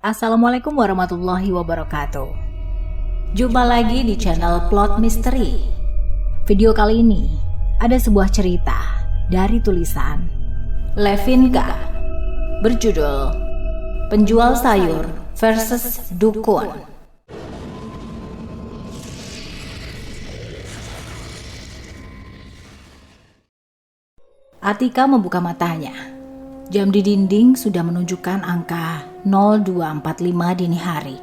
Assalamualaikum warahmatullahi wabarakatuh. Jumpa lagi di channel Plot Misteri. Video kali ini ada sebuah cerita dari tulisan Levinka berjudul Penjual Sayur versus Dukun. Atika membuka matanya. Jam di dinding sudah menunjukkan angka 0245 dini hari.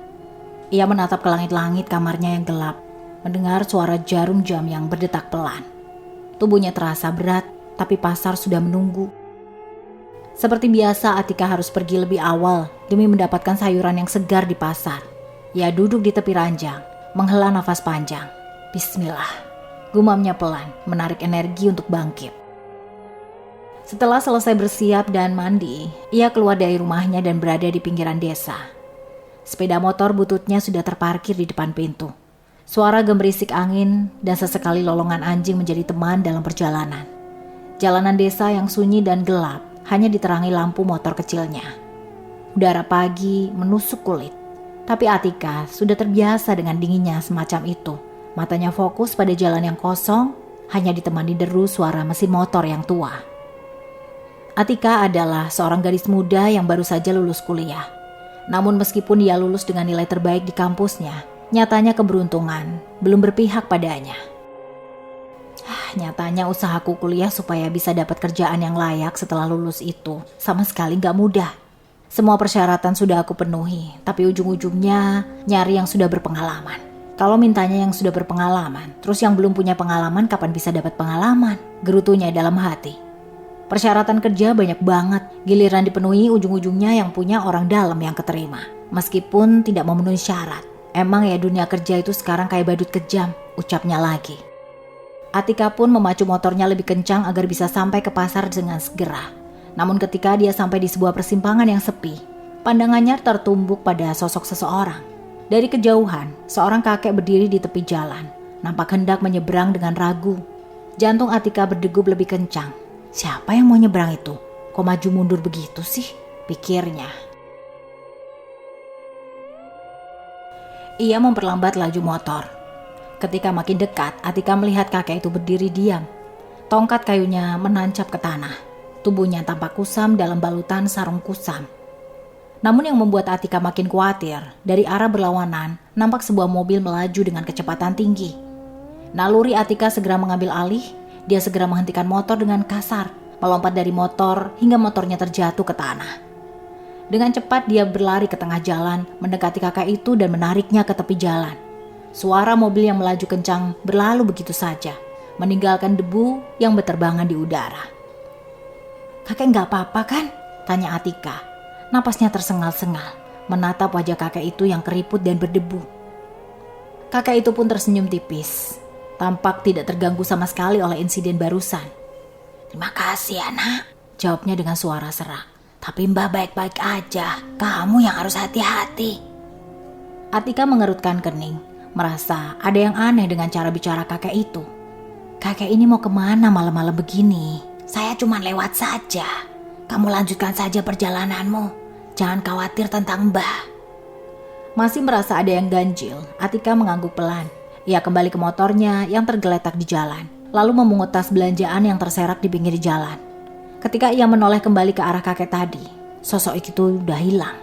Ia menatap ke langit-langit kamarnya yang gelap, mendengar suara jarum jam yang berdetak pelan. Tubuhnya terasa berat, tapi pasar sudah menunggu. Seperti biasa, Atika harus pergi lebih awal demi mendapatkan sayuran yang segar di pasar. Ia duduk di tepi ranjang, menghela nafas panjang. Bismillah, gumamnya pelan, menarik energi untuk bangkit. Setelah selesai bersiap dan mandi, ia keluar dari rumahnya dan berada di pinggiran desa. Sepeda motor bututnya sudah terparkir di depan pintu. Suara gemerisik angin dan sesekali lolongan anjing menjadi teman dalam perjalanan. Jalanan desa yang sunyi dan gelap hanya diterangi lampu motor kecilnya. Udara pagi menusuk kulit, tapi Atika sudah terbiasa dengan dinginnya semacam itu. Matanya fokus pada jalan yang kosong, hanya ditemani deru suara mesin motor yang tua. Atika adalah seorang gadis muda yang baru saja lulus kuliah. Namun meskipun dia lulus dengan nilai terbaik di kampusnya, nyatanya keberuntungan belum berpihak padanya. Nyatanya usahaku kuliah supaya bisa dapat kerjaan yang layak setelah lulus itu sama sekali gak mudah. Semua persyaratan sudah aku penuhi, tapi ujung-ujungnya nyari yang sudah berpengalaman. Kalau mintanya yang sudah berpengalaman, terus yang belum punya pengalaman kapan bisa dapat pengalaman? Gerutunya dalam hati. Persyaratan kerja banyak banget, giliran dipenuhi ujung-ujungnya yang punya orang dalam yang keterima. Meskipun tidak memenuhi syarat. Emang ya dunia kerja itu sekarang kayak badut kejam, ucapnya lagi. Atika pun memacu motornya lebih kencang agar bisa sampai ke pasar dengan segera. Namun ketika dia sampai di sebuah persimpangan yang sepi, pandangannya tertumbuk pada sosok seseorang. Dari kejauhan, seorang kakek berdiri di tepi jalan, nampak hendak menyeberang dengan ragu. Jantung Atika berdegup lebih kencang. Siapa yang mau nyebrang itu? Kok maju mundur begitu sih? Pikirnya. Ia memperlambat laju motor. Ketika makin dekat, Atika melihat kakek itu berdiri diam. Tongkat kayunya menancap ke tanah. Tubuhnya tampak kusam dalam balutan sarung kusam. Namun yang membuat Atika makin khawatir, dari arah berlawanan, nampak sebuah mobil melaju dengan kecepatan tinggi. Naluri Atika segera mengambil alih. Dia segera menghentikan motor dengan kasar, melompat dari motor hingga motornya terjatuh ke tanah. Dengan cepat dia berlari ke tengah jalan, mendekati kakak itu dan menariknya ke tepi jalan. Suara mobil yang melaju kencang berlalu begitu saja, meninggalkan debu yang berterbangan di udara. "Kakek nggak apa-apa kan?" tanya Atika. Napasnya tersengal-sengal, menatap wajah kakek itu yang keriput dan berdebu. Kakek itu pun tersenyum tipis. Tampak tidak terganggu sama sekali oleh insiden barusan. "Terima kasih ya nak," jawabnya dengan suara serak. "Tapi mbah baik-baik aja, kamu yang harus hati-hati." Atika mengerutkan kening, merasa ada yang aneh dengan cara bicara kakek itu. "Kakek ini mau kemana malam-malam begini?" "Saya cuma lewat saja. Kamu lanjutkan saja perjalananmu. Jangan khawatir tentang mbah." Masih merasa ada yang ganjil, Atika mengangguk pelan. Ia kembali ke motornya yang tergeletak di jalan, lalu memungut tas belanjaan yang terserak di pinggir jalan. Ketika ia menoleh kembali ke arah kakek tadi, sosok itu udah hilang.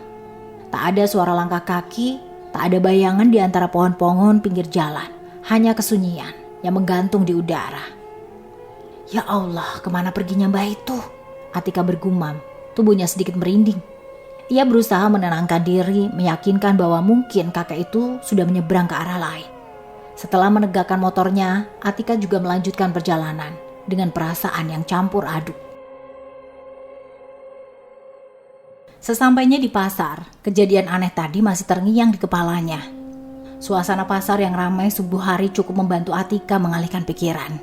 Tak ada suara langkah kaki, tak ada bayangan di antara pohon-pohon pinggir jalan, hanya kesunyian yang menggantung di udara. "Ya Allah, kemana perginya mbah itu?" Atika bergumam, tubuhnya sedikit merinding. Ia berusaha menenangkan diri, meyakinkan bahwa mungkin kakek itu sudah menyeberang ke arah lain. Setelah menegakkan motornya, Atika juga melanjutkan perjalanan dengan perasaan yang campur aduk. Sesampainya di pasar, kejadian aneh tadi masih terngiang di kepalanya. Suasana pasar yang ramai subuh hari cukup membantu Atika mengalihkan pikiran.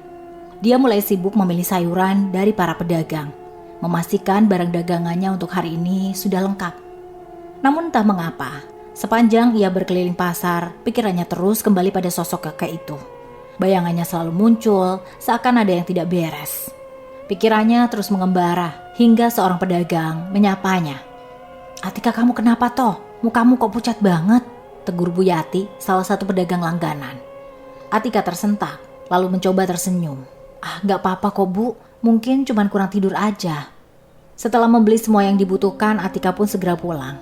Dia mulai sibuk memilih sayuran dari para pedagang, memastikan barang dagangannya untuk hari ini sudah lengkap. Namun entah mengapa, sepanjang ia berkeliling pasar, pikirannya terus kembali pada sosok kakek itu. Bayangannya selalu muncul, seakan ada yang tidak beres. Pikirannya terus mengembara, hingga seorang pedagang menyapanya. "Atika, kamu kenapa toh?" Mukamu kok pucat banget, tegur Bu Yati, salah satu pedagang langganan. Atika tersentak, lalu mencoba tersenyum. Gak apa-apa kok Bu, mungkin cuma kurang tidur aja. Setelah membeli semua yang dibutuhkan, Atika pun segera pulang.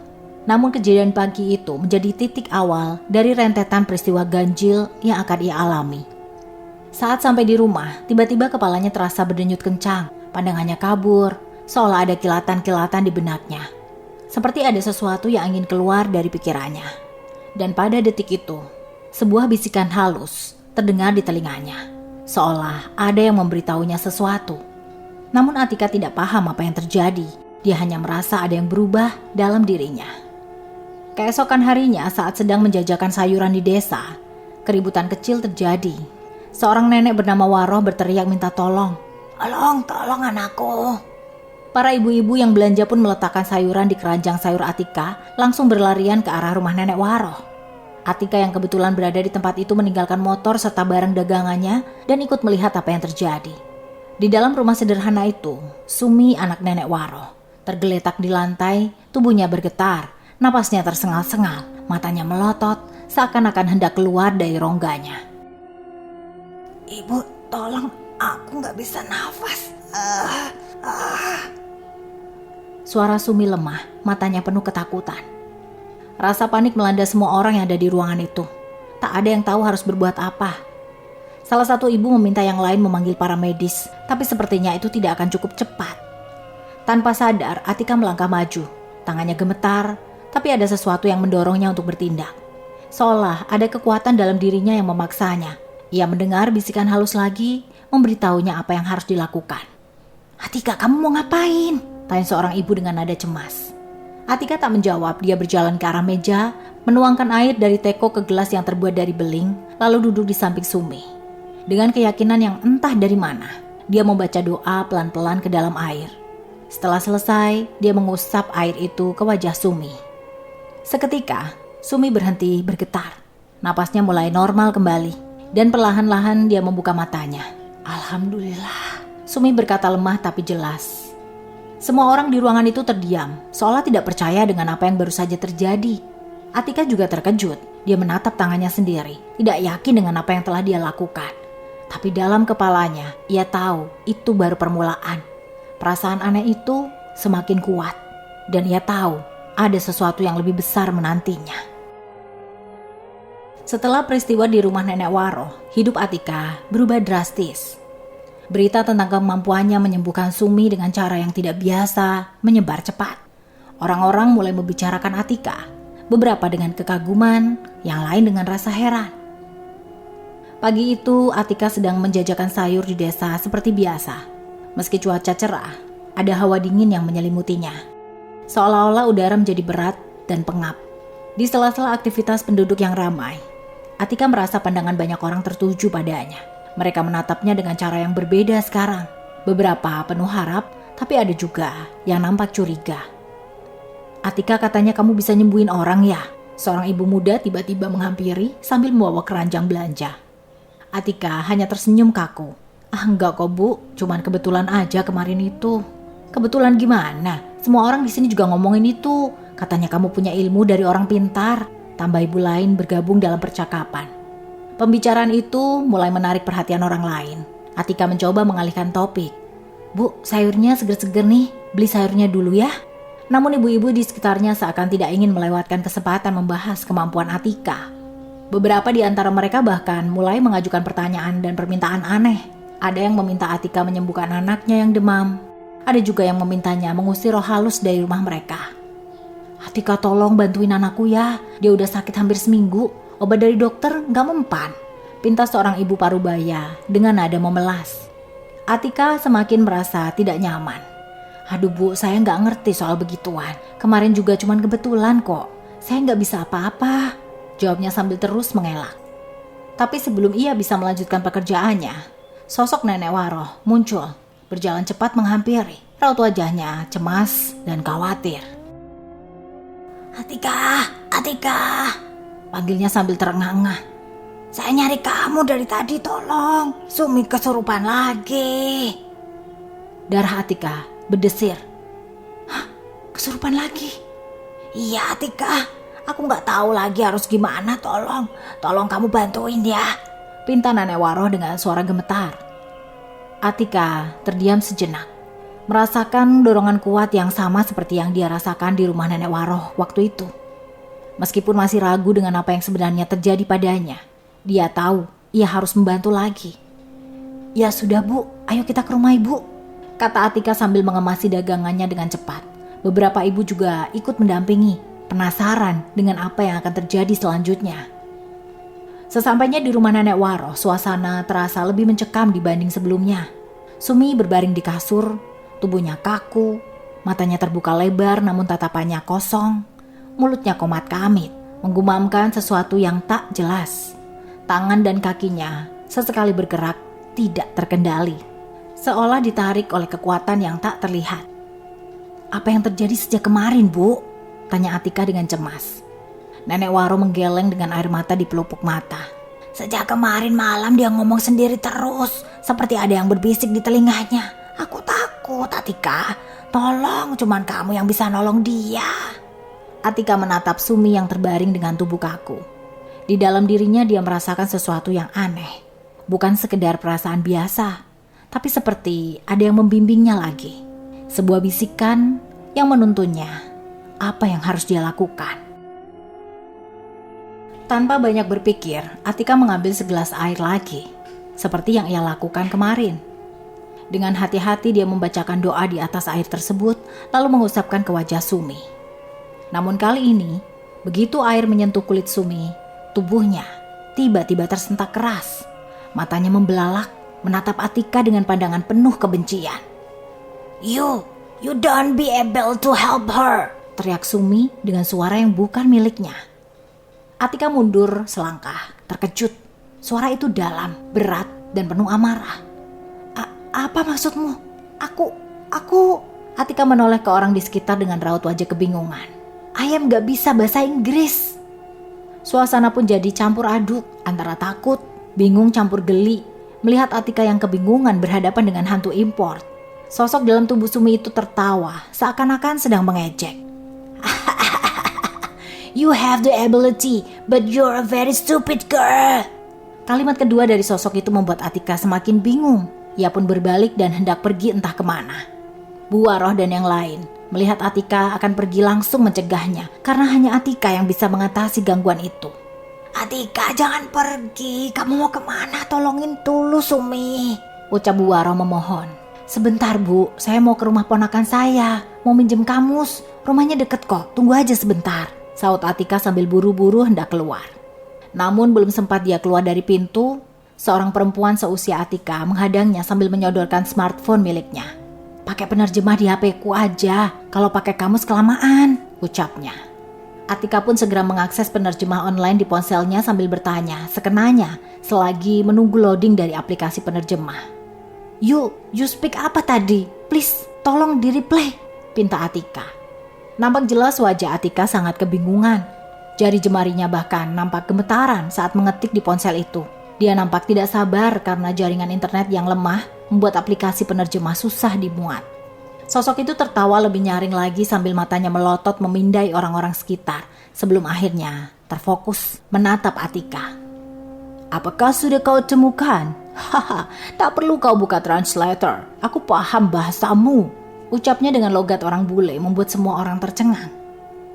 Namun kejadian pagi itu menjadi titik awal dari rentetan peristiwa ganjil yang akan ia alami. Saat sampai di rumah, tiba-tiba kepalanya terasa berdenyut kencang, pandangannya kabur, seolah ada kilatan-kilatan di benaknya. Seperti ada sesuatu yang ingin keluar dari pikirannya. Dan pada detik itu, sebuah bisikan halus terdengar di telinganya, seolah ada yang memberitahunya sesuatu. Namun Atika tidak paham apa yang terjadi, dia hanya merasa ada yang berubah dalam dirinya. Keesokan harinya saat sedang menjajakan sayuran di desa, keributan kecil terjadi. Seorang nenek bernama Waroh berteriak minta tolong. Tolong anakku. Para ibu-ibu yang belanja pun meletakkan sayuran di keranjang sayur Atika, langsung berlarian ke arah rumah nenek Waroh. Atika yang kebetulan berada di tempat itu meninggalkan motor serta barang dagangannya dan ikut melihat apa yang terjadi. Di dalam rumah sederhana itu, Sumi anak nenek Waroh tergeletak di lantai, tubuhnya bergetar, napasnya tersengal-sengal, matanya melotot, seakan-akan hendak keluar dari rongganya. Ibu, tolong, aku gak bisa nafas. Suara Sumi lemah, matanya penuh ketakutan. Rasa panik melanda semua orang yang ada di ruangan itu. Tak ada yang tahu harus berbuat apa. Salah satu ibu meminta yang lain memanggil para medis, tapi sepertinya itu tidak akan cukup cepat. Tanpa sadar, Atika melangkah maju. Tangannya gemetar, tapi ada sesuatu yang mendorongnya untuk bertindak. Seolah ada kekuatan dalam dirinya yang memaksanya. Ia mendengar bisikan halus lagi, memberitahunya apa yang harus dilakukan. Atika, kamu mau ngapain? Tanya seorang ibu dengan nada cemas. Atika tak menjawab, dia berjalan ke arah meja, menuangkan air dari teko ke gelas yang terbuat dari beling, lalu duduk di samping Sumi. Dengan keyakinan yang entah dari mana, dia membaca doa pelan-pelan ke dalam air. Setelah selesai, dia mengusap air itu ke wajah Sumi. Seketika, Sumi berhenti bergetar. Napasnya mulai normal kembali. Dan perlahan-lahan dia membuka matanya. Alhamdulillah, Sumi berkata lemah tapi jelas. Semua orang di ruangan itu terdiam, seolah tidak percaya dengan apa yang baru saja terjadi. Atika juga terkejut, dia menatap tangannya sendiri, tidak yakin dengan apa yang telah dia lakukan. Tapi dalam kepalanya, ia tahu itu baru permulaan. Perasaan aneh itu semakin kuat, dan ia tahu ada sesuatu yang lebih besar menantinya. Setelah peristiwa di rumah nenek Waroh, hidup Atika berubah drastis. Berita tentang kemampuannya menyembuhkan Sumi dengan cara yang tidak biasa menyebar cepat. Orang-orang mulai membicarakan Atika, beberapa dengan kekaguman, yang lain dengan rasa heran. Pagi itu Atika sedang menjajakan sayur di desa seperti biasa. Meski cuaca cerah, ada hawa dingin yang menyelimutinya. Seolah-olah udara menjadi berat dan pengap. Di sela-sela aktivitas penduduk yang ramai, Atika merasa pandangan banyak orang tertuju padanya. Mereka menatapnya dengan cara yang berbeda sekarang. Beberapa penuh harap, tapi ada juga yang nampak curiga. Atika, katanya kamu bisa nyembuhin orang ya? Seorang ibu muda tiba-tiba menghampiri sambil membawa keranjang belanja. Atika hanya tersenyum kaku. Enggak kok Bu, cuman kebetulan aja kemarin itu. Kebetulan gimana? Semua orang di sini juga ngomongin itu. Katanya kamu punya ilmu dari orang pintar. Tambah ibu lain bergabung dalam percakapan. Pembicaraan itu mulai menarik perhatian orang lain. Atika mencoba mengalihkan topik. Bu, sayurnya seger-seger nih, beli sayurnya dulu ya. Namun ibu-ibu di sekitarnya seakan tidak ingin melewatkan kesempatan membahas kemampuan Atika. Beberapa di antara mereka bahkan mulai mengajukan pertanyaan dan permintaan aneh. Ada yang meminta Atika menyembuhkan anaknya yang demam. Ada juga yang memintanya mengusir roh halus dari rumah mereka. Atika, tolong bantuin anakku ya, dia udah sakit hampir seminggu, obat dari dokter gak mempan. Pinta seorang ibu parubaya dengan nada memelas. Atika semakin merasa tidak nyaman. Aduh Bu, saya gak ngerti soal begituan. Kemarin juga cuman kebetulan kok. Saya gak bisa apa-apa, jawabnya sambil terus mengelak. Tapi sebelum ia bisa melanjutkan pekerjaannya, sosok nenek Waroh muncul, berjalan cepat menghampiri. Raut wajahnya cemas dan khawatir. Atika, panggilnya sambil terengah-engah. Saya nyari kamu dari tadi, tolong. Sumi kesurupan lagi. Darah Atika berdesir. Hah? Kesurupan lagi? Iya Atika, Aku nggak tahu lagi harus gimana, tolong kamu bantuin ya. Pinta Nenek Waro dengan suara gemetar. Atika terdiam sejenak, merasakan dorongan kuat yang sama seperti yang dia rasakan di rumah Nenek Waro waktu itu. Meskipun masih ragu dengan apa yang sebenarnya terjadi padanya, dia tahu ia harus membantu lagi. Ya sudah Bu, ayo kita ke rumah Ibu, kata Atika sambil mengemasi dagangannya dengan cepat. Beberapa ibu juga ikut mendampingi, penasaran dengan apa yang akan terjadi selanjutnya. Sesampainya di rumah Nenek Waro, suasana terasa lebih mencekam dibanding sebelumnya. Sumi berbaring di kasur, tubuhnya kaku, matanya terbuka lebar namun tatapannya kosong, mulutnya komat kamit, menggumamkan sesuatu yang tak jelas. Tangan dan kakinya sesekali bergerak tidak terkendali, seolah ditarik oleh kekuatan yang tak terlihat. Apa yang terjadi sejak kemarin, Bu? Tanya Atika dengan cemas. Nenek Waro menggeleng dengan air mata di pelupuk mata. Sejak kemarin malam dia ngomong sendiri terus, seperti ada yang berbisik di telinganya. Aku takut, Atika. Tolong, cuman kamu yang bisa nolong dia. Atika menatap Sumi yang terbaring dengan tubuh kaku. Di dalam dirinya dia merasakan sesuatu yang aneh. Bukan sekedar perasaan biasa, tapi seperti ada yang membimbingnya lagi. Sebuah bisikan yang menuntunnya apa yang harus dia lakukan. Tanpa banyak berpikir, Atika mengambil segelas air lagi, seperti yang ia lakukan kemarin. Dengan hati-hati dia membacakan doa di atas air tersebut, lalu mengusapkan ke wajah Sumi. Namun kali ini, begitu air menyentuh kulit Sumi, tubuhnya tiba-tiba tersentak keras. Matanya membelalak, menatap Atika dengan pandangan penuh kebencian. You don't be able to help her, teriak Sumi dengan suara yang bukan miliknya. Atika mundur selangkah, terkejut. Suara itu dalam, berat, dan penuh amarah. Apa maksudmu? Aku... Atika menoleh ke orang di sekitar dengan raut wajah kebingungan. Ayam gak bisa bahasa Inggris. Suasana pun jadi campur aduk antara takut, bingung campur geli, melihat Atika yang kebingungan berhadapan dengan hantu import. Sosok dalam tubuh Sumi itu tertawa, seakan-akan sedang mengejek. You have the ability, but you're a very stupid girl. Kalimat kedua dari sosok itu membuat Atika semakin bingung. Ia pun berbalik dan hendak pergi entah kemana. Bu Waroh dan yang lain melihat Atika akan pergi langsung mencegahnya, karena hanya Atika yang bisa mengatasi gangguan itu. Atika, jangan pergi. Kamu mau kemana? Tolongin dulu Sumi, ucap Bu Waroh memohon. Sebentar Bu, saya mau ke rumah ponakan saya. Mau minjem kamus. Rumahnya deket kok, tunggu aja sebentar, saut Atika sambil buru-buru hendak keluar. Namun belum sempat dia keluar dari pintu, seorang perempuan seusia Atika menghadangnya sambil menyodorkan smartphone miliknya. Pakai penerjemah di HP-ku aja, kalau pakai kamus kelamaan, ucapnya. Atika pun segera mengakses penerjemah online di ponselnya sambil bertanya sekenanya selagi menunggu loading dari aplikasi penerjemah. You speak apa tadi? Please, tolong di-replay, pinta Atika. Nampak jelas wajah Atika sangat kebingungan. Jari jemarinya bahkan nampak gemetaran saat mengetik di ponsel itu. Dia nampak tidak sabar karena jaringan internet yang lemah membuat aplikasi penerjemah susah dimuat. Sosok itu tertawa lebih nyaring lagi sambil matanya melotot memindai orang-orang sekitar sebelum akhirnya terfokus menatap Atika. Apakah sudah kau temukan? Haha, tak perlu kau buka translator. Aku paham bahasamu, ucapnya dengan logat orang bule membuat semua orang tercengang.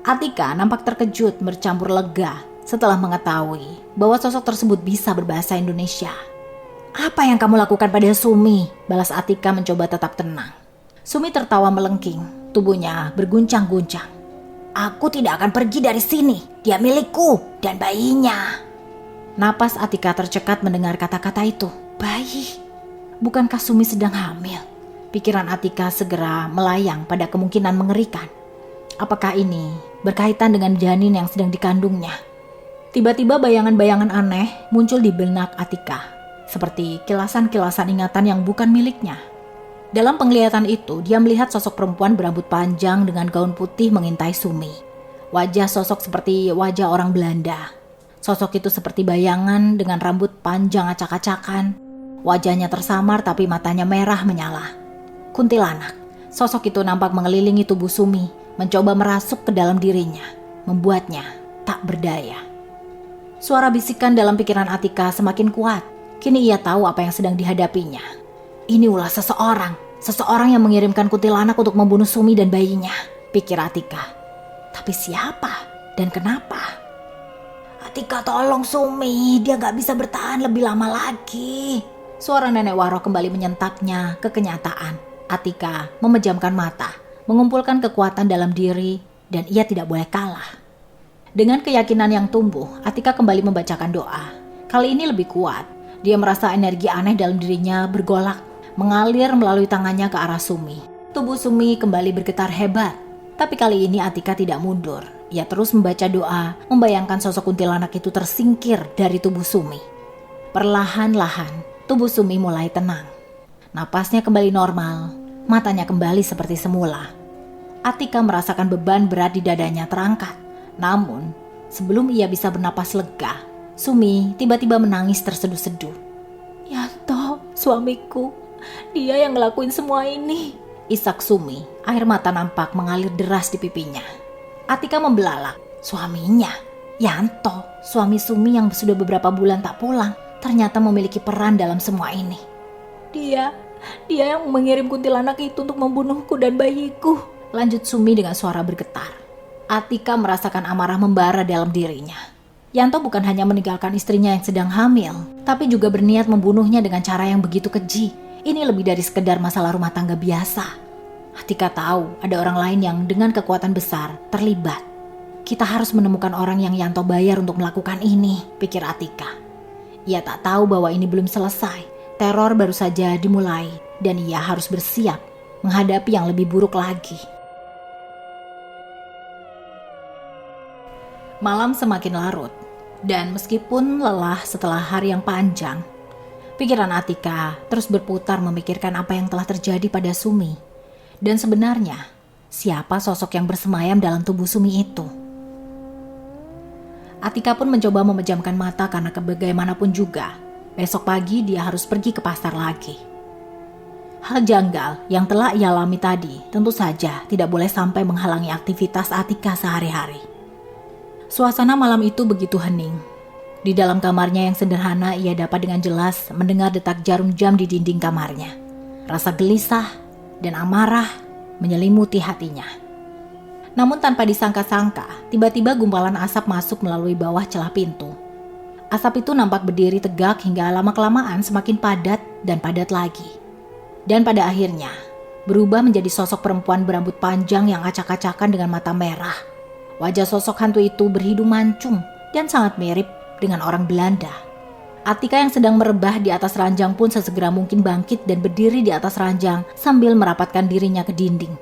Atika nampak terkejut bercampur lega setelah mengetahui bahwa sosok tersebut bisa berbahasa Indonesia. Apa yang kamu lakukan pada Sumi? Balas Atika mencoba tetap tenang. Sumi tertawa melengking, tubuhnya berguncang-guncang. Aku tidak akan pergi dari sini. Dia milikku dan bayinya. Napas Atika tercekat mendengar kata-kata itu. Bayi? Bukankah Sumi sedang hamil? Pikiran Atika segera melayang pada kemungkinan mengerikan. Apakah ini berkaitan dengan janin yang sedang dikandungnya? Tiba-tiba bayangan-bayangan aneh muncul di benak Atika, seperti kilasan-kilasan ingatan yang bukan miliknya. Dalam penglihatan itu, dia melihat sosok perempuan berambut panjang dengan gaun putih mengintai Sumi. Wajah sosok seperti wajah orang Belanda. Sosok itu seperti bayangan dengan rambut panjang acak-acakan. Wajahnya tersamar tapi matanya merah menyala. Kuntilanak. Sosok itu nampak mengelilingi tubuh Sumi, mencoba merasuk ke dalam dirinya, membuatnya tak berdaya. Suara bisikan dalam pikiran Atika semakin kuat. Kini ia tahu apa yang sedang dihadapinya. Ini ulah seseorang yang mengirimkan kuntilanak untuk membunuh Sumi dan bayinya, pikir Atika. Tapi siapa dan kenapa? Atika, tolong Sumi, dia gak bisa bertahan lebih lama lagi. Suara Nenek Waro kembali menyentaknya ke kenyataan. Atika memejamkan mata, mengumpulkan kekuatan dalam diri, dan ia tidak boleh kalah. Dengan keyakinan yang tumbuh, Atika kembali membacakan doa. Kali ini lebih kuat. Dia merasa energi aneh dalam dirinya bergolak, mengalir melalui tangannya ke arah Sumi. Tubuh Sumi kembali bergetar hebat. Tapi kali ini Atika tidak mundur. Ia terus membaca doa, membayangkan sosok kuntilanak itu tersingkir dari tubuh Sumi. Perlahan-lahan, tubuh Sumi mulai tenang. Napasnya kembali normal, matanya kembali seperti semula. Atika merasakan beban berat di dadanya terangkat. Namun, sebelum ia bisa bernapas lega, Sumi tiba-tiba menangis terseduh-seduh. Yanto, suamiku, dia yang ngelakuin semua ini, isak Sumi. Air mata nampak mengalir deras di pipinya. Atika membelalak. Suaminya, Yanto, suami Sumi yang sudah beberapa bulan tak pulang, ternyata memiliki peran dalam semua ini. Dia yang mengirim kuntilanak itu untuk membunuhku dan bayiku, lanjut Sumi dengan suara bergetar. Atika merasakan amarah membara dalam dirinya. Yanto bukan hanya meninggalkan istrinya yang sedang hamil, tapi juga berniat membunuhnya dengan cara yang begitu keji. Ini lebih dari sekedar masalah rumah tangga biasa. Atika tahu ada orang lain yang dengan kekuatan besar terlibat. Kita harus menemukan orang yang Yanto bayar untuk melakukan ini, pikir Atika. Ia tak tahu bahwa ini belum selesai. Teror baru saja dimulai dan ia harus bersiap menghadapi yang lebih buruk lagi. Malam semakin larut dan meskipun lelah setelah hari yang panjang, pikiran Atika terus berputar memikirkan apa yang telah terjadi pada Sumi. Dan sebenarnya, siapa sosok yang bersemayam dalam tubuh Sumi itu? Atika pun mencoba memejamkan mata karena bagaimanapun juga, besok pagi dia harus pergi ke pasar lagi. Hal janggal yang telah ia alami tadi tentu saja tidak boleh sampai menghalangi aktivitas Atika sehari-hari. Suasana malam itu begitu hening. Di dalam kamarnya yang sederhana ia dapat dengan jelas mendengar detak jarum jam di dinding kamarnya. Rasa gelisah dan amarah menyelimuti hatinya. Namun tanpa disangka-sangka, tiba-tiba gumpalan asap masuk melalui bawah celah pintu. Asap itu nampak berdiri tegak hingga lama-kelamaan semakin padat dan padat lagi. Dan pada akhirnya, berubah menjadi sosok perempuan berambut panjang yang acak-acakan dengan mata merah. Wajah sosok hantu itu berhidung mancung dan sangat mirip dengan orang Belanda. Atika yang sedang merebah di atas ranjang pun sesegera mungkin bangkit dan berdiri di atas ranjang sambil merapatkan dirinya ke dinding.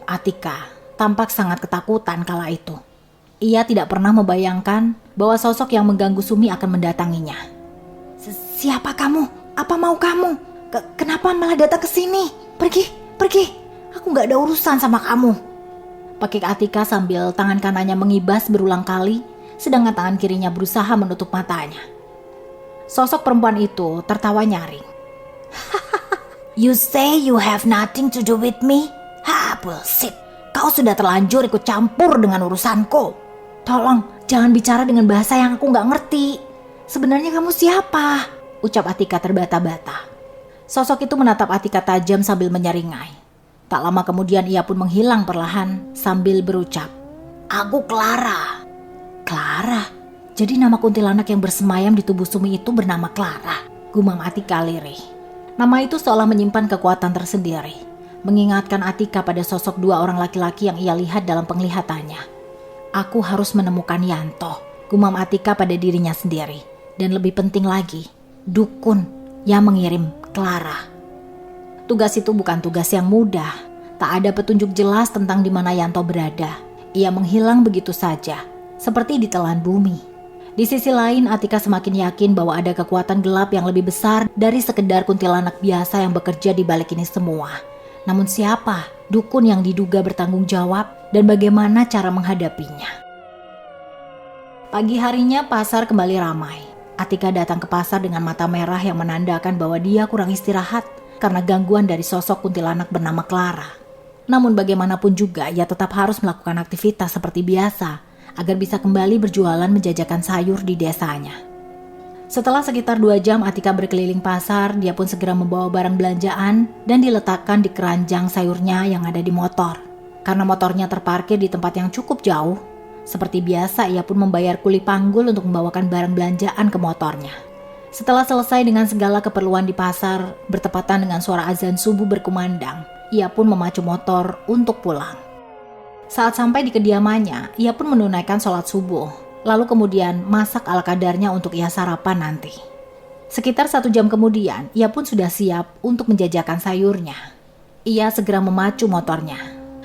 Atika tampak sangat ketakutan kala itu. Ia tidak pernah membayangkan bahwa sosok yang mengganggu Sumi akan mendatanginya. Siapa kamu? Apa mau kamu? Kenapa malah datang ke sini? Pergi. Aku gak ada urusan sama kamu. Pakik Atika sambil tangan kanannya mengibas berulang kali, sedangkan tangan kirinya berusaha menutup matanya. Sosok perempuan itu tertawa nyaring. You say you have nothing to do with me? Bullshit. Kau sudah terlanjur ikut campur dengan urusanku. Tolong, jangan bicara dengan bahasa yang aku gak ngerti. Sebenarnya kamu siapa? Ucap Atika terbata-bata. Sosok itu menatap Atika tajam sambil menyeringai. Tak lama kemudian ia pun menghilang perlahan sambil berucap, Aku Clara. Clara? Jadi nama kuntilanak yang bersemayam di tubuh Sumi itu bernama Clara, gumam Atika lirih. Nama itu seolah menyimpan kekuatan tersendiri, mengingatkan Atika pada sosok dua orang laki-laki yang ia lihat dalam penglihatannya. Aku harus menemukan Yanto, gumam Atika pada dirinya sendiri. Dan lebih penting lagi, dukun yang mengirim Clara. Tugas itu bukan tugas yang mudah. Tak ada petunjuk jelas tentang di mana Yanto berada. Ia menghilang begitu saja, seperti ditelan bumi. Di sisi lain, Atika semakin yakin bahwa ada kekuatan gelap yang lebih besar dari sekedar kuntilanak biasa yang bekerja di balik ini semua. Namun siapa dukun yang diduga bertanggung jawab dan bagaimana cara menghadapinya? Pagi harinya pasar kembali ramai. Atika datang ke pasar dengan mata merah yang menandakan bahwa dia kurang istirahat karena gangguan dari sosok kuntilanak bernama Clara. Namun bagaimanapun juga ia tetap harus melakukan aktivitas seperti biasa. agar bisa kembali berjualan menjajakan sayur di desanya. Setelah sekitar 2 jam Atika berkeliling pasar, dia pun segera membawa barang belanjaan dan diletakkan di keranjang sayurnya yang ada di motor. Karena motornya terparkir di tempat yang cukup jauh, seperti biasa ia pun membayar kuli panggul untuk membawakan barang belanjaan ke motornya. Setelah selesai dengan segala keperluan di pasar, bertepatan dengan suara azan subuh berkumandang, ia pun memacu motor untuk pulang. Saat sampai di kediamannya, ia pun menunaikan sholat subuh. Lalu kemudian masak ala kadarnya untuk ia sarapan nanti. Sekitar 1 jam kemudian, ia pun sudah siap untuk menjajakan sayurnya. Ia segera memacu motornya.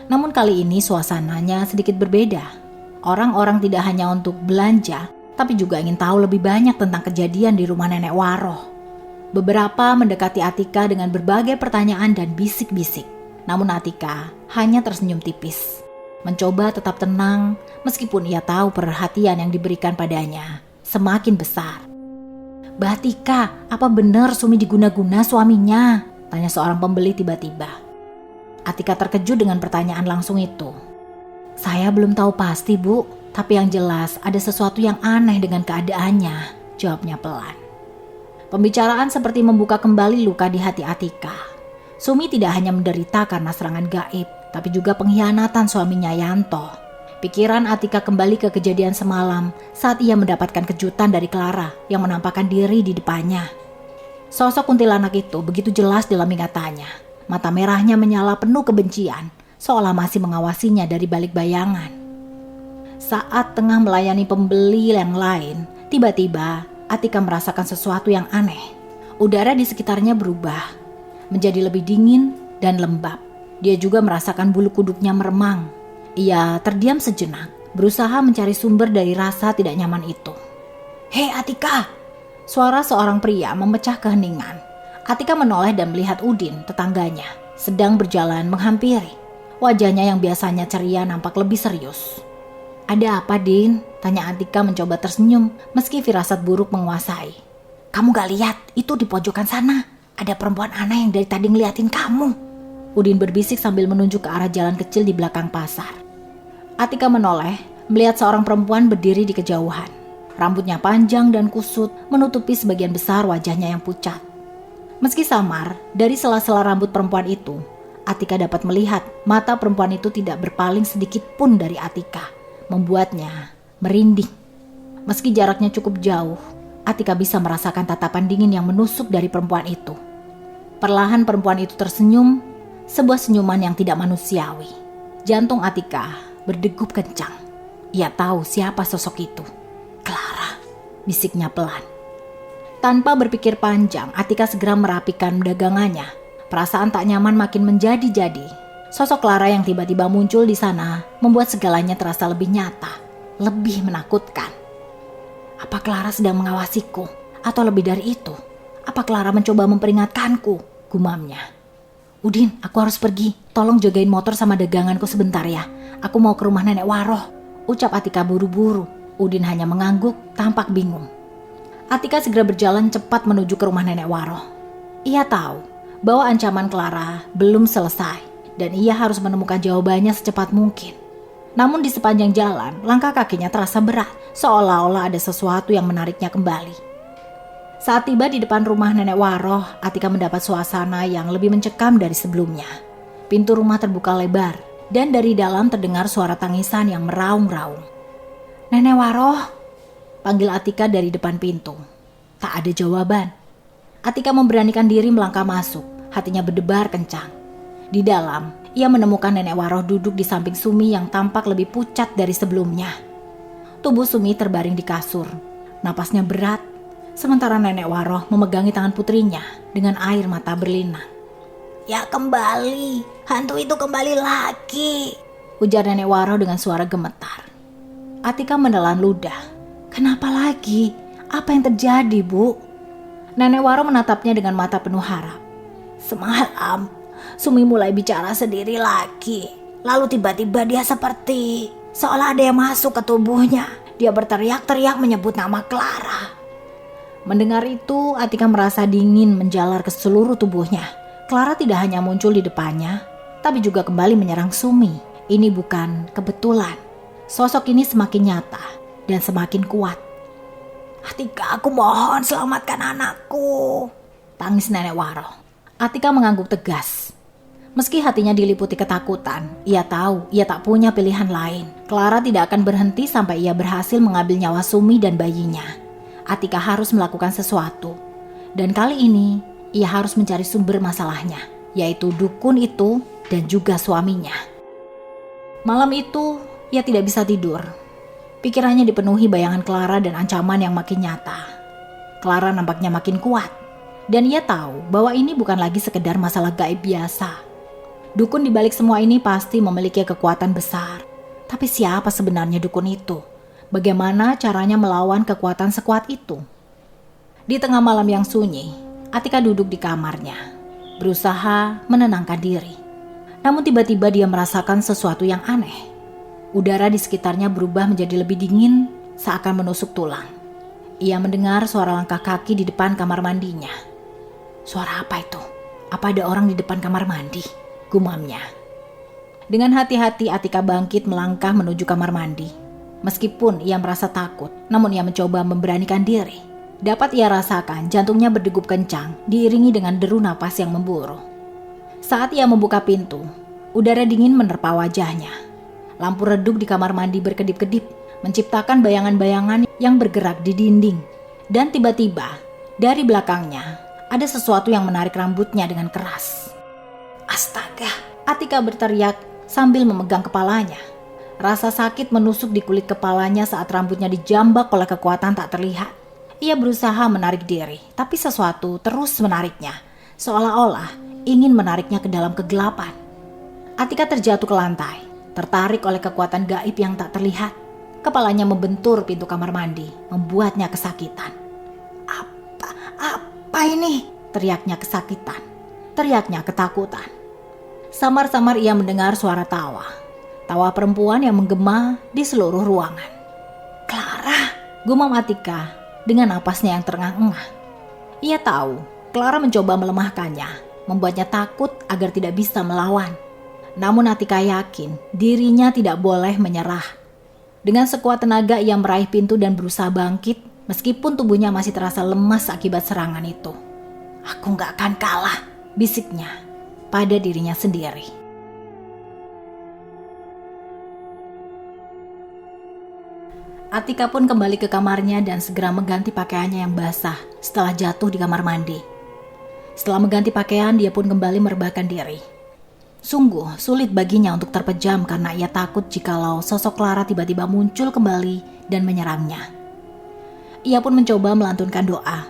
Namun kali ini suasananya sedikit berbeda. Orang-orang tidak hanya untuk belanja, tapi juga ingin tahu lebih banyak tentang kejadian di rumah Nenek Waroh. Beberapa mendekati Atika dengan berbagai pertanyaan dan bisik-bisik. Namun Atika hanya tersenyum tipis. Mencoba tetap tenang meskipun ia tahu perhatian yang diberikan padanya semakin besar. "Mbak Atika, apa benar Sumi diguna-guna suaminya?" tanya seorang pembeli tiba-tiba. Atika terkejut dengan pertanyaan langsung itu. "Saya belum tahu pasti, Bu, tapi yang jelas ada sesuatu yang aneh dengan keadaannya," jawabnya pelan. Pembicaraan seperti membuka kembali luka di hati Atika. Sumi tidak hanya menderita karena serangan gaib, tapi juga pengkhianatan suaminya Yanto. Pikiran Atika kembali ke kejadian semalam saat ia mendapatkan kejutan dari Clara yang menampakkan diri di depannya. Sosok kuntilanak itu begitu jelas dalam ingatannya. Mata merahnya menyala penuh kebencian, seolah masih mengawasinya dari balik bayangan. Saat tengah melayani pembeli yang lain, tiba-tiba Atika merasakan sesuatu yang aneh. Udara di sekitarnya berubah, menjadi lebih dingin dan lembab. Dia juga merasakan bulu kuduknya meremang. Ia terdiam sejenak, berusaha mencari sumber dari rasa tidak nyaman itu. "Hei Atika!" Suara seorang pria memecah keheningan. Atika menoleh dan melihat Udin, tetangganya, sedang berjalan menghampiri. Wajahnya yang biasanya ceria nampak lebih serius. "Ada apa, Din?" tanya Atika mencoba tersenyum meski firasat buruk menguasai. "Kamu gak lihat itu di pojokan sana? Ada perempuan aneh yang dari tadi ngeliatin kamu." Udin berbisik sambil menunjuk ke arah jalan kecil di belakang pasar. Atika menoleh, melihat seorang perempuan berdiri di kejauhan. Rambutnya panjang dan kusut, menutupi sebagian besar wajahnya yang pucat. Meski samar, dari sela-sela rambut perempuan itu, Atika dapat melihat mata perempuan itu tidak berpaling sedikit pun dari Atika, membuatnya merinding. Meski jaraknya cukup jauh, Atika bisa merasakan tatapan dingin yang menusuk dari perempuan itu. Perlahan perempuan itu tersenyum, sebuah senyuman yang tidak manusiawi. Jantung Atika berdegup kencang. Ia tahu siapa sosok itu. "Clara," bisiknya pelan. Tanpa berpikir panjang, Atika segera merapikan dagangannya. Perasaan tak nyaman makin menjadi-jadi. Sosok Clara yang tiba-tiba muncul di sana membuat segalanya terasa lebih nyata, lebih menakutkan. Apa Clara sedang mengawasiku? Atau lebih dari itu, apa Clara mencoba memperingatkanku? Gumamnya. "Udin, aku harus pergi. Tolong jagain motor sama daganganku sebentar ya. Aku mau ke rumah Nenek Waroh," ucap Atika buru-buru. Udin hanya mengangguk, tampak bingung. Atika segera berjalan cepat menuju ke rumah Nenek Waroh. Ia tahu bahwa ancaman Clara belum selesai dan ia harus menemukan jawabannya secepat mungkin. Namun di sepanjang jalan, langkah kakinya terasa berat, seolah-olah ada sesuatu yang menariknya kembali. Saat tiba di depan rumah Nenek Waroh, Atika mendapat suasana yang lebih mencekam dari sebelumnya. Pintu rumah terbuka lebar, dan dari dalam terdengar suara tangisan yang meraung-raung. "Nenek Waroh," panggil Atika dari depan pintu. Tak ada jawaban. Atika memberanikan diri melangkah masuk, hatinya berdebar kencang. Di dalam, ia menemukan Nenek Waroh duduk di samping Sumi yang tampak lebih pucat dari sebelumnya. Tubuh Sumi terbaring di kasur, napasnya berat, sementara Nenek Waroh memegangi tangan putrinya dengan air mata berlinang. "Ya kembali, hantu itu kembali lagi," ujar Nenek Waroh dengan suara gemetar. Atika menelan ludah. "Kenapa lagi? Apa yang terjadi, Bu?" Nenek Waroh menatapnya dengan mata penuh harap. "Semalam, Sumi mulai bicara sendiri lagi. Lalu tiba-tiba dia seperti seolah ada yang masuk ke tubuhnya. Dia berteriak-teriak menyebut nama Clara." Mendengar itu, Atika merasa dingin menjalar ke seluruh tubuhnya. Clara tidak hanya muncul di depannya, tapi juga kembali menyerang Sumi. Ini bukan kebetulan. Sosok ini semakin nyata dan semakin kuat. Atika, aku mohon selamatkan anakku, tangis Nenek Waro. Atika mengangguk tegas. Meski hatinya diliputi ketakutan, ia tahu ia tak punya pilihan lain. Clara tidak akan berhenti sampai ia berhasil mengambil nyawa Sumi dan bayinya. Atika harus melakukan sesuatu. Dan kali ini, ia harus mencari sumber masalahnya, yaitu dukun itu dan juga suaminya. Malam itu, ia tidak bisa tidur. Pikirannya dipenuhi bayangan Clara dan ancaman yang makin nyata. Clara nampaknya makin kuat. Dan ia tahu bahwa ini bukan lagi sekedar masalah gaib biasa. Dukun di balik semua ini pasti memiliki kekuatan besar. Tapi siapa sebenarnya dukun itu? Bagaimana caranya melawan kekuatan sekuat itu? Di tengah malam yang sunyi, Atika duduk di kamarnya, berusaha menenangkan diri. Namun tiba-tiba dia merasakan sesuatu yang aneh. Udara di sekitarnya berubah menjadi lebih dingin, seakan menusuk tulang. Ia mendengar suara langkah kaki di depan kamar mandinya. Suara apa itu? Apa ada orang di depan kamar mandi? Gumamnya. Dengan hati-hati Atika bangkit melangkah menuju kamar mandi. Meskipun ia merasa takut, namun ia mencoba memberanikan diri. Dapat ia rasakan jantungnya berdegup kencang, diiringi dengan deru napas yang memburu. Saat ia membuka pintu, udara dingin menerpa wajahnya. Lampu redup di kamar mandi berkedip-kedip, menciptakan bayangan-bayangan yang bergerak di dinding. Dan tiba-tiba, dari belakangnya, ada sesuatu yang menarik rambutnya dengan keras. Astaga, Atika berteriak sambil memegang kepalanya. Rasa sakit menusuk di kulit kepalanya saat rambutnya dijambak oleh kekuatan tak terlihat. Ia berusaha menarik diri, tapi sesuatu terus menariknya, seolah-olah ingin menariknya ke dalam kegelapan. Atika terjatuh ke lantai, tertarik oleh kekuatan gaib yang tak terlihat. Kepalanya membentur pintu kamar mandi, membuatnya kesakitan. Apa ini? Teriaknya kesakitan, teriaknya ketakutan. Samar-samar ia mendengar suara tawa. Tawa perempuan yang menggema di seluruh ruangan. Clara, gumam Atika dengan napasnya yang terengah-engah. Ia tahu Clara mencoba melemahkannya, membuatnya takut agar tidak bisa melawan. Namun Atika yakin dirinya tidak boleh menyerah. Dengan sekuat tenaga ia meraih pintu dan berusaha bangkit meskipun tubuhnya masih terasa lemas akibat serangan itu. Aku gak akan kalah, bisiknya pada dirinya sendiri. Atika pun kembali ke kamarnya dan segera mengganti pakaiannya yang basah setelah jatuh di kamar mandi. Setelah mengganti pakaian, dia pun kembali merebahkan diri. Sungguh sulit baginya untuk terpejam karena ia takut jikalau sosok Clara tiba-tiba muncul kembali dan menyerangnya. Ia pun mencoba melantunkan doa,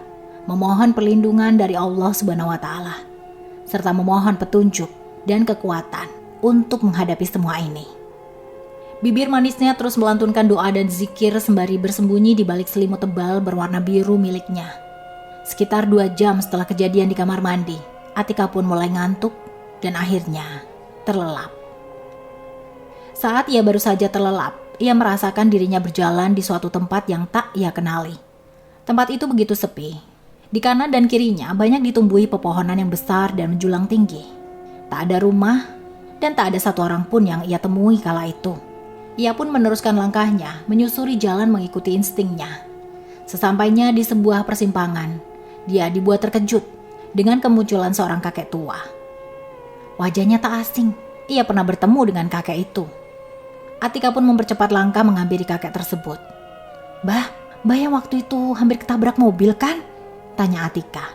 memohon perlindungan dari Allah Subhanahu wa Ta'ala, serta memohon petunjuk dan kekuatan untuk menghadapi semua ini. Bibir manisnya terus melantunkan doa dan zikir sembari bersembunyi di balik selimut tebal berwarna biru miliknya. Sekitar 2 jam setelah kejadian di kamar mandi, Atika pun mulai ngantuk dan akhirnya terlelap. Saat ia baru saja terlelap, ia merasakan dirinya berjalan di suatu tempat yang tak ia kenali. Tempat itu begitu sepi. Di kanan dan kirinya banyak ditumbuhi pepohonan yang besar dan menjulang tinggi. Tak ada rumah dan tak ada satu orang pun yang ia temui kala itu. Ia pun meneruskan langkahnya, menyusuri jalan mengikuti instingnya. Sesampainya di sebuah persimpangan, dia dibuat terkejut dengan kemunculan seorang kakek tua. Wajahnya tak asing, ia pernah bertemu dengan kakek itu. Atika pun mempercepat langkah menghampiri kakek tersebut. Mbah yang waktu itu hampir ketabrak mobil kan? Tanya Atika.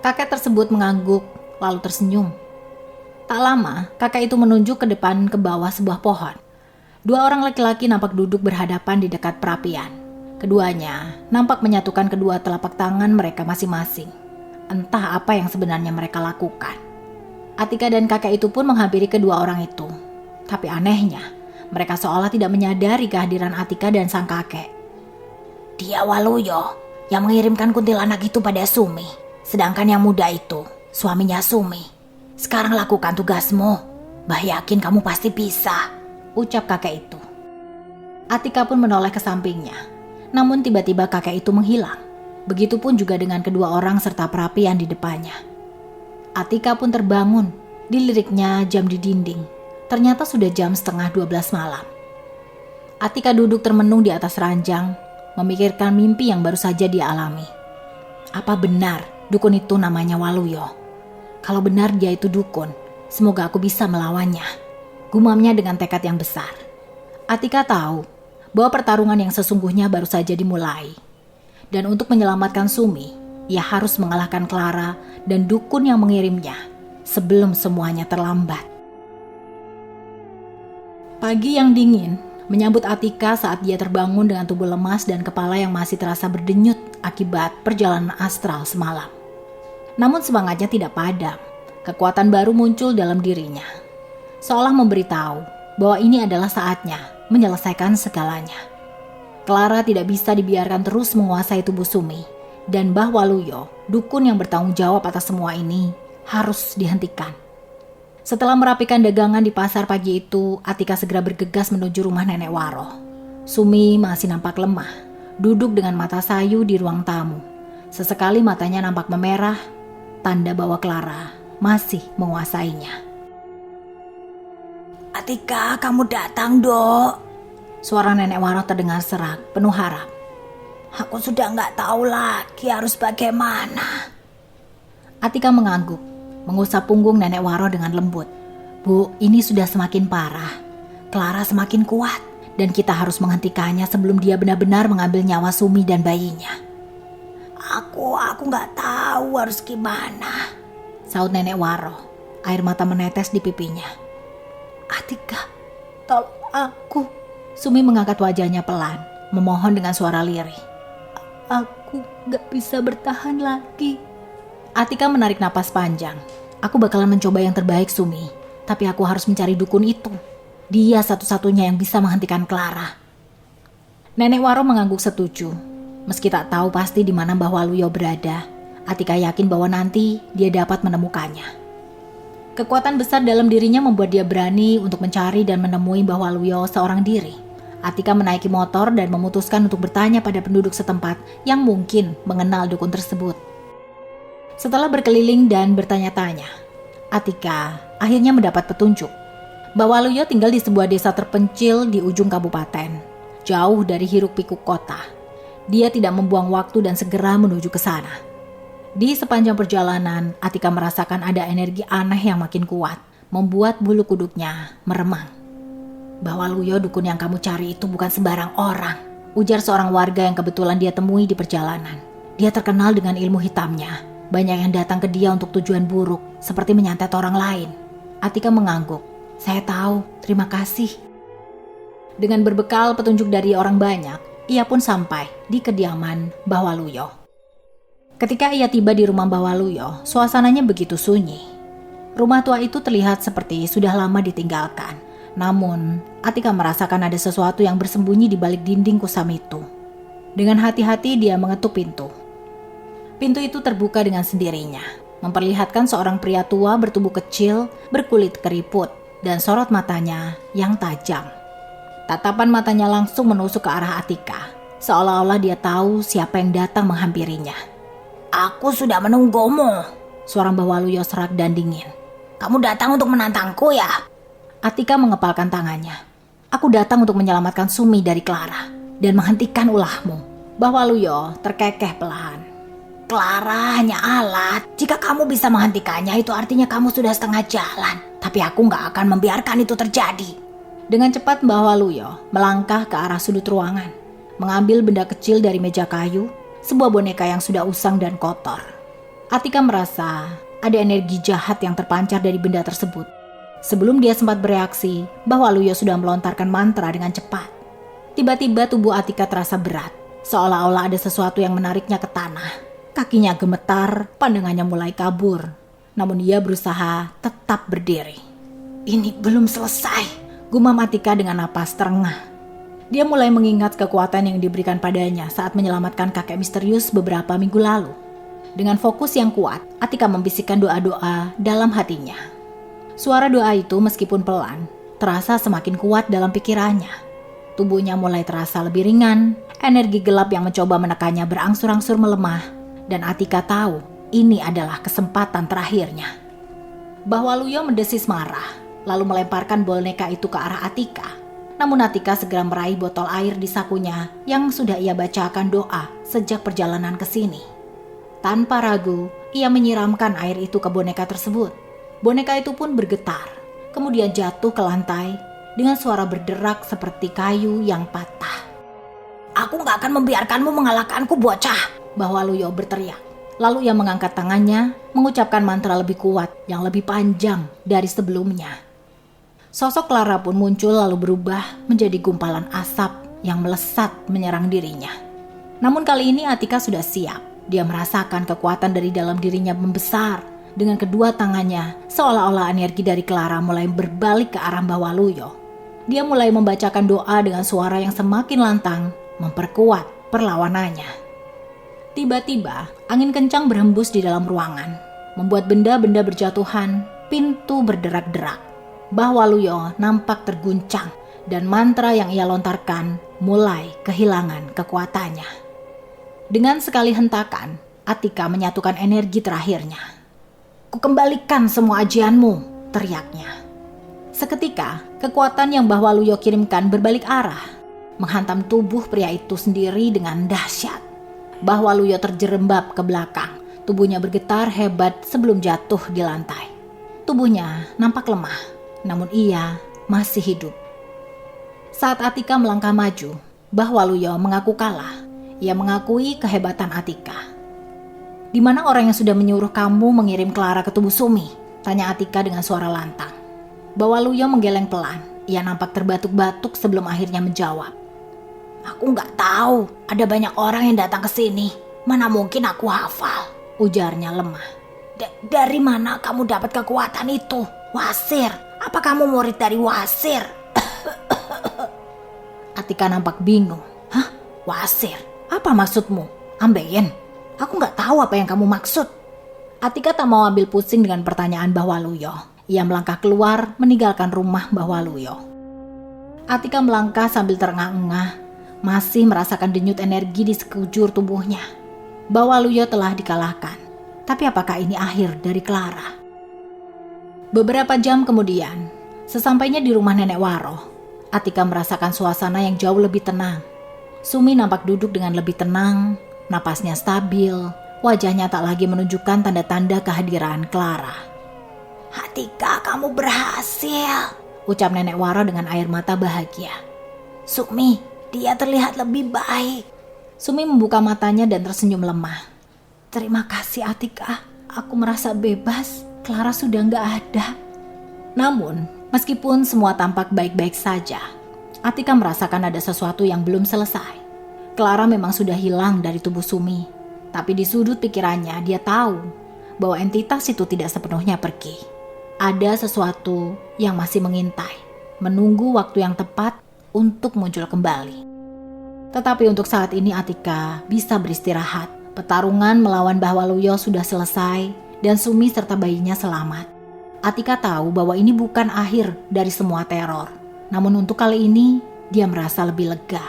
Kakek tersebut mengangguk lalu tersenyum. Tak lama, kakek itu menunjuk ke depan ke bawah sebuah pohon. 2 orang laki-laki nampak duduk berhadapan di dekat perapian. Keduanya nampak menyatukan kedua telapak tangan mereka masing-masing. Entah apa yang sebenarnya mereka lakukan. Atika dan kakek itu pun menghampiri kedua orang itu. Tapi anehnya, mereka seolah tidak menyadari kehadiran Atika dan sang kakek. Dia Waluyo yang mengirimkan kuntilanak itu pada Sumi. Sedangkan yang muda itu, suaminya Sumi. Sekarang lakukan tugasmu. Mbah yakin kamu pasti bisa, ucap kakek itu. Atika pun menoleh ke sampingnya. Namun tiba-tiba kakek itu menghilang. Begitupun juga dengan kedua orang serta perapian di depannya. Atika pun terbangun. Diliriknya jam di dinding. Ternyata sudah jam 11:30 malam. Atika duduk termenung di atas ranjang, memikirkan mimpi yang baru saja dia alami. Apa benar dukun itu namanya Waluyo? Kalau benar dia itu dukun, semoga aku bisa melawannya, gumamnya dengan tekad yang besar. Atika tahu bahwa pertarungan yang sesungguhnya baru saja dimulai. Dan untuk menyelamatkan Sumi, ia harus mengalahkan Clara dan dukun yang mengirimnya sebelum semuanya terlambat. Pagi yang dingin menyambut Atika saat dia terbangun dengan tubuh lemas dan kepala yang masih terasa berdenyut akibat perjalanan astral semalam. Namun semangatnya tidak padam. Kekuatan baru muncul dalam dirinya, seolah memberitahu bahwa ini adalah saatnya menyelesaikan segalanya. Clara tidak bisa dibiarkan terus menguasai tubuh Sumi, dan Mbah Waluyo, dukun yang bertanggung jawab atas semua ini, harus dihentikan. Setelah merapikan dagangan di pasar pagi itu, Atika segera bergegas menuju rumah Nenek Waro. Sumi masih nampak lemah, duduk dengan mata sayu di ruang tamu. Sesekali matanya nampak memerah, tanda bahwa Clara masih menguasainya. Atika, kamu datang, Dok. Suara Nenek Waro terdengar serak, penuh harap. Aku sudah nggak tahu lagi harus bagaimana. Atika mengangguk, mengusap punggung Nenek Waro dengan lembut. Bu, ini sudah semakin parah. Clara semakin kuat, dan kita harus menghentikannya sebelum dia benar-benar mengambil nyawa Sumi dan bayinya. Aku nggak tahu harus gimana, saut Nenek Waro. Air mata menetes di pipinya. Atika, tolong aku. Sumi mengangkat wajahnya pelan, memohon dengan suara lirih. Aku nggak bisa bertahan lagi. Atika menarik napas panjang. Aku bakalan mencoba yang terbaik, Sumi. Tapi aku harus mencari dukun itu. Dia satu-satunya yang bisa menghentikan Clara. Nenek Waro mengangguk setuju. Meski tak tahu pasti di mana Mbah Waluyo berada, Atika yakin bahwa nanti dia dapat menemukannya. Kekuatan besar dalam dirinya membuat dia berani untuk mencari dan menemui Mbah Waluyo seorang diri. Atika menaiki motor dan memutuskan untuk bertanya pada penduduk setempat yang mungkin mengenal dukun tersebut. Setelah berkeliling dan bertanya-tanya, Atika akhirnya mendapat petunjuk. Mbah Waluyo tinggal di sebuah desa terpencil di ujung kabupaten, jauh dari hiruk-pikuk kota. Dia tidak membuang waktu dan segera menuju ke sana. Di sepanjang perjalanan, Atika merasakan ada energi aneh yang makin kuat, membuat bulu kuduknya meremang. Mbah Waluyo, dukun yang kamu cari itu bukan sembarang orang, ujar seorang warga yang kebetulan dia temui di perjalanan. Dia terkenal dengan ilmu hitamnya. Banyak yang datang ke dia untuk tujuan buruk, seperti menyantet orang lain. Atika mengangguk. Saya tahu, terima kasih. Dengan berbekal petunjuk dari orang banyak, ia pun sampai di kediaman Mbah Waluyo. Ketika ia tiba di rumah Mbah Waluyo, suasananya begitu sunyi. Rumah tua itu terlihat seperti sudah lama ditinggalkan. Namun, Atika merasakan ada sesuatu yang bersembunyi di balik dinding kusam itu. Dengan hati-hati dia mengetuk pintu. Pintu itu terbuka dengan sendirinya, memperlihatkan seorang pria tua bertubuh kecil, berkulit keriput, dan sorot matanya yang tajam. Tatapan matanya langsung menusuk ke arah Atika, seolah-olah dia tahu siapa yang datang menghampirinya. Aku sudah menunggumu, suara Mbah Waluyo serak dan dingin. Kamu datang untuk menantangku ya? Atika mengepalkan tangannya. Aku datang untuk menyelamatkan Sumi dari Clara dan menghentikan ulahmu. Mbah Waluyo terkekeh perlahan. Clara hanya alat. Jika kamu bisa menghentikannya, itu artinya kamu sudah setengah jalan. Tapi aku gak akan membiarkan itu terjadi. Dengan cepat Mbah Waluyo melangkah ke arah sudut ruangan, mengambil benda kecil dari meja kayu, sebuah boneka yang sudah usang dan kotor. Atika merasa ada energi jahat yang terpancar dari benda tersebut. Sebelum dia sempat bereaksi, Mbah Waluyo sudah melontarkan mantra dengan cepat. Tiba-tiba tubuh Atika terasa berat, seolah-olah ada sesuatu yang menariknya ke tanah. Kakinya gemetar, pandangannya mulai kabur. Namun dia berusaha tetap berdiri. Ini belum selesai, gumam Atika dengan napas terengah. Dia mulai mengingat kekuatan yang diberikan padanya saat menyelamatkan kakek misterius beberapa minggu lalu. Dengan fokus yang kuat, Atika membisikkan doa-doa dalam hatinya. Suara doa itu meskipun pelan, terasa semakin kuat dalam pikirannya. Tubuhnya mulai terasa lebih ringan, energi gelap yang mencoba menekannya berangsur-angsur melemah, dan Atika tahu ini adalah kesempatan terakhirnya. Mbah Waluyo mendesis marah, lalu melemparkan boneka itu ke arah Atika. Namun Atika segera meraih botol air di sakunya yang sudah ia bacakan doa sejak perjalanan ke sini. Tanpa ragu, ia menyiramkan air itu ke boneka tersebut. Boneka itu pun bergetar, kemudian jatuh ke lantai dengan suara berderak seperti kayu yang patah. Aku gak akan membiarkanmu mengalahkanku, bocah, Bahwaluyo berteriak. Lalu ia mengangkat tangannya, mengucapkan mantra lebih kuat yang lebih panjang dari sebelumnya. Sosok Clara pun muncul lalu berubah menjadi gumpalan asap yang melesat menyerang dirinya. Namun kali ini Atika sudah siap. Dia merasakan kekuatan dari dalam dirinya membesar. Dengan kedua tangannya, seolah-olah energi dari Clara mulai berbalik ke arah Bahwaluyo. Dia mulai membacakan doa dengan suara yang semakin lantang, memperkuat perlawanannya. Tiba-tiba, angin kencang berhembus di dalam ruangan, membuat benda-benda berjatuhan, pintu berderak-derak. Bahwaluyo nampak terguncang, dan mantra yang ia lontarkan mulai kehilangan kekuatannya. Dengan sekali hentakan, Atika menyatukan energi terakhirnya. "Kukembalikan semua ajianmu," teriaknya. Seketika, kekuatan yang Bahwaluyo kirimkan berbalik arah, menghantam tubuh pria itu sendiri dengan dahsyat. Bahwaluyo terjerembab ke belakang, tubuhnya bergetar hebat sebelum jatuh di lantai. Tubuhnya nampak lemah, namun ia masih hidup. Saat Atika melangkah maju, Bahwaluyo mengaku kalah. Ia mengakui kehebatan Atika. "Di mana orang yang sudah menyuruh kamu mengirim Clara ke tubuh Sumi?" tanya Atika dengan suara lantang. Bahwaluyo menggeleng pelan. Ia nampak terbatuk-batuk sebelum akhirnya menjawab. "Aku nggak tahu, ada banyak orang yang datang ke sini. Mana mungkin aku hafal," ujarnya lemah. Dari mana kamu dapat kekuatan itu, Wasir? Apa kamu murid dari Wasir?" Atika nampak bingung. "Hah? Wasir? Apa maksudmu? Ambeien? Aku nggak tahu apa yang kamu maksud." Atika tak mau ambil pusing dengan pertanyaan Bahwaluyo. Ia melangkah keluar meninggalkan rumah Bahwaluyo. Atika melangkah sambil terengah-engah, masih merasakan denyut energi di sekujur tubuhnya. Bahwaluyo telah dikalahkan. Tapi apakah ini akhir dari Clara? Beberapa jam kemudian, sesampainya di rumah Nenek Waro, Atika merasakan suasana yang jauh lebih tenang. Sumi nampak duduk dengan lebih tenang, napasnya stabil, wajahnya tak lagi menunjukkan tanda-tanda kehadiran Clara. "Atika, kamu berhasil," ucap Nenek Waro dengan air mata bahagia. "Sumi, dia terlihat lebih baik." Sumi membuka matanya dan tersenyum lemah. "Terima kasih Atika, aku merasa bebas. Clara sudah gak ada." Namun, meskipun semua tampak baik-baik saja, Atika merasakan ada sesuatu yang belum selesai. Clara memang sudah hilang dari tubuh Sumi. Tapi di sudut pikirannya dia tahu bahwa entitas itu tidak sepenuhnya pergi. Ada sesuatu yang masih mengintai, menunggu waktu yang tepat untuk muncul kembali. Tetapi untuk saat ini Atika bisa beristirahat. Pertarungan melawan Bahwaluyo sudah selesai dan Sumi serta bayinya selamat. Atika tahu bahwa ini bukan akhir dari semua teror. Namun untuk kali ini dia merasa lebih lega.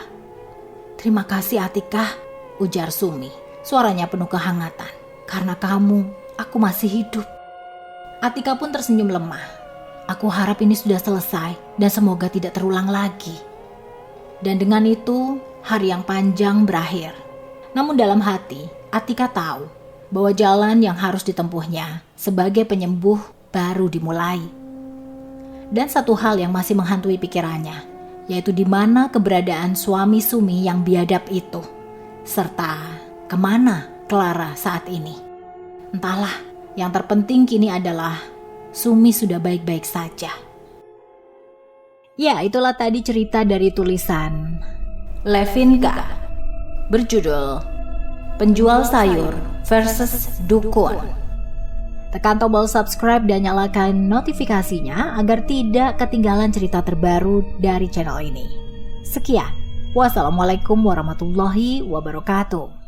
"Terima kasih Atika," ujar Sumi. Suaranya penuh kehangatan. "Karena kamu, aku masih hidup." Atika pun tersenyum lemah. "Aku harap ini sudah selesai dan semoga tidak terulang lagi." Dan dengan itu, hari yang panjang berakhir. Namun dalam hati, Atika tahu bahwa jalan yang harus ditempuhnya sebagai penyembuh baru dimulai. Dan satu hal yang masih menghantui pikirannya, yaitu di mana keberadaan suami Sumi yang biadab itu, serta kemana Clara saat ini. Entahlah, yang terpenting kini adalah Sumi sudah baik-baik saja. Ya, itulah tadi cerita dari tulisan Levinka berjudul Penjual Sayur versus Dukun. Tekan tombol subscribe dan nyalakan notifikasinya agar tidak ketinggalan cerita terbaru dari channel ini. Sekian, wassalamualaikum warahmatullahi wabarakatuh.